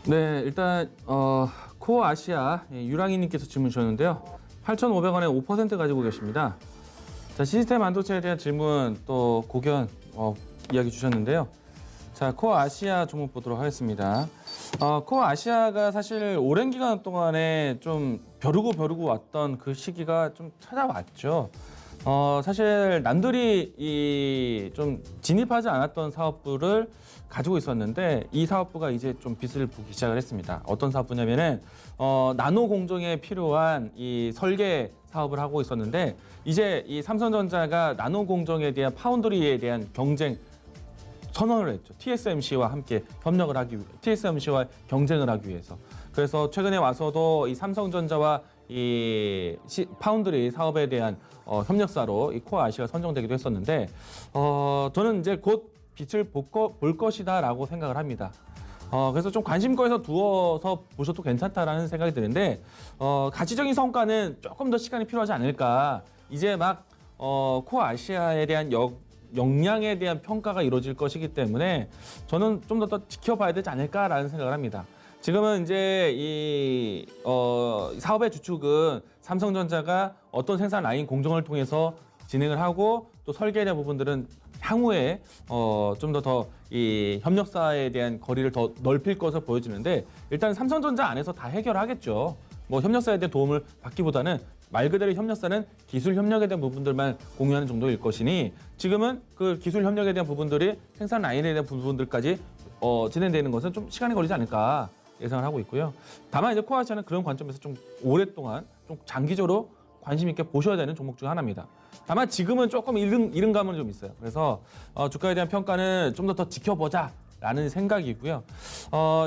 네, 일단 코어 아시아 유랑이님께서 질문 주셨는데요. 8,500원에 5% 가지고 계십니다. 자, 시스템 반도체에 대한 질문 또 고견 이야기 주셨는데요. 자, 코어 아시아 종목 보도록 하겠습니다. 코어 아시아가 사실 오랜 기간 동안에 좀 벼르고 왔던 그 시기가 좀 찾아왔죠. 사실 남들이 좀 진입하지 않았던 사업부를 가지고 있었는데 이 사업부가 이제 좀 빛을 보기 시작을 했습니다. 어떤 사업부냐면은 나노 공정에 필요한 이 설계 사업을 하고 있었는데 이제 이 삼성전자가 나노 공정에 대한 파운드리에 대한 경쟁 선언을 했죠. TSMC와 함께 협력을 하기 위해, TSMC와 경쟁을 하기 위해서. 그래서 최근에 와서도 이 삼성전자와 이 파운드리 사업에 대한 협력사로 이 코어 아시아가 선정되기도 했었는데, 저는 이제 곧 빛을 볼 것이다라고 생각을 합니다. 그래서 좀 관심거에서 두어서 보셔도 괜찮다라는 생각이 드는데, 가치적인 성과는 조금 더 시간이 필요하지 않을까. 이제 막 코어 아시아에 대한 역량에 대한 평가가 이루어질 것이기 때문에 저는 좀 더 지켜봐야 되지 않을까라는 생각을 합니다. 지금은 이제 이 사업의 주축은 삼성전자가 어떤 생산 라인 공정을 통해서 진행을 하고 또 설계에 대한 부분들은 향후에 좀 더 이 협력사에 대한 거리를 더 넓힐 것으로 보여지는데 일단 삼성전자 안에서 다 해결하겠죠. 뭐 협력사에 대한 도움을 받기보다는 말 그대로 협력사는 기술 협력에 대한 부분들만 공유하는 정도일 것이니 지금은 그 기술 협력에 대한 부분들이 생산 라인에 대한 부분들까지 진행되는 것은 좀 시간이 걸리지 않을까 예상을 하고 있고요. 다만 이제 코아시아는 그런 관점에서 좀 오랫동안 좀 장기적으로 관심 있게 보셔야 되는 종목 중 하나입니다. 다만 지금은 조금 이른 감은 좀 있어요. 그래서 주가에 대한 평가는 좀 더 지켜보자라는 생각이고요.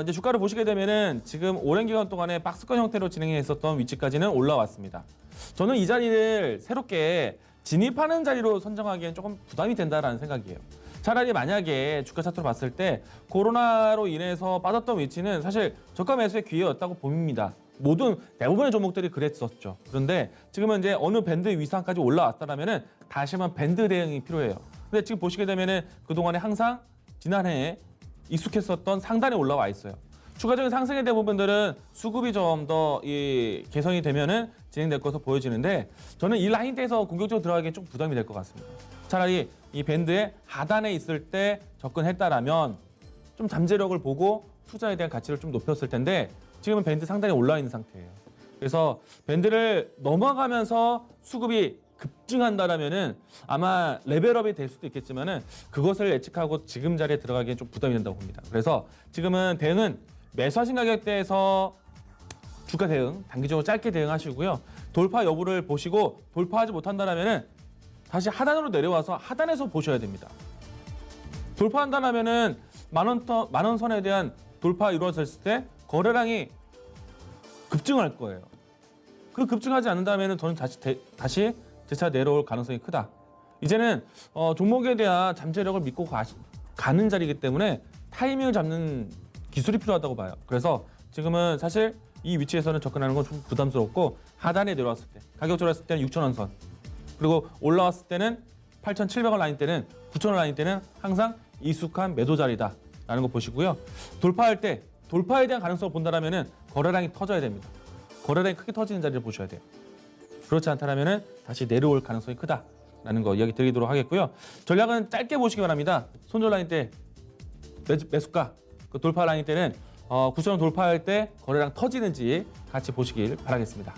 이제 주가를 보시게 되면은 지금 오랜 기간 동안에 박스권 형태로 진행했었던 위치까지는 올라왔습니다. 저는 이 자리를 새롭게 진입하는 자리로 선정하기엔 조금 부담이 된다라는 생각이에요. 차라리 만약에 주가 차트로 봤을 때 코로나로 인해서 빠졌던 위치는 사실 저가 매수의 기회였다고 봅니다. 대부분의 종목들이 그랬었죠. 그런데 지금은 이제 어느 밴드 위상까지 올라왔다라면은 다시 한번 밴드 대응이 필요해요. 근데 지금 보시게 되면은 그동안에 항상 지난해에 익숙했었던 상단에 올라와 있어요. 추가적인 상승에 대한 부분들은 수급이 좀 더 개선이 되면은 진행될 것으로 보여지는데 저는 이 라인대에서 공격적으로 들어가기엔 좀 부담이 될 것 같습니다. 차라리 이 밴드의 하단에 있을 때 접근했다라면 좀 잠재력을 보고 투자에 대한 가치를 좀 높였을 텐데 지금은 밴드 상단에 올라와 있는 상태예요. 그래서 밴드를 넘어가면서 수급이 급증한다라면은 아마 레벨업이 될 수도 있겠지만은 그것을 예측하고 지금 자리에 들어가기엔 좀 부담이 된다고 봅니다. 그래서 지금은 대응은 매수하신 가격대에서 주가 대응, 단기적으로 짧게 대응하시고요. 돌파 여부를 보시고 돌파하지 못한다라면은 다시 하단으로 내려와서 하단에서 보셔야 됩니다. 돌파한다라면은 만 원 선에 대한 돌파 이루어졌을 때 거래량이 급증할 거예요. 그 급증하지 않는다면은 저는 다시 재차 내려올 가능성이 크다. 이제는 종목에 대한 잠재력을 믿고 가는 자리이기 때문에 타이밍을 잡는 기술이 필요하다고 봐요. 그래서 지금은 사실 이 위치에서는 접근하는 건 좀 부담스럽고 하단에 내려왔을 때 가격적으로 했을 때는 6,000원 선 그리고 올라왔을 때는 8,700원 라인 때는 9,000원 라인 때는 항상 익숙한 매도 자리다라는 거 보시고요. 돌파할 때 돌파에 대한 가능성을 본다라면은 거래량이 터져야 됩니다. 거래량이 크게 터지는 자리를 보셔야 돼요. 그렇지 않다라면은 다시 내려올 가능성이 크다라는 거 이야기 드리도록 하겠고요. 전략은 짧게 보시기 바랍니다. 손절 라인 때 매수가, 그 돌파 라인 때는 9,000원 돌파할 때 거래량 터지는지 같이 보시길 바라겠습니다.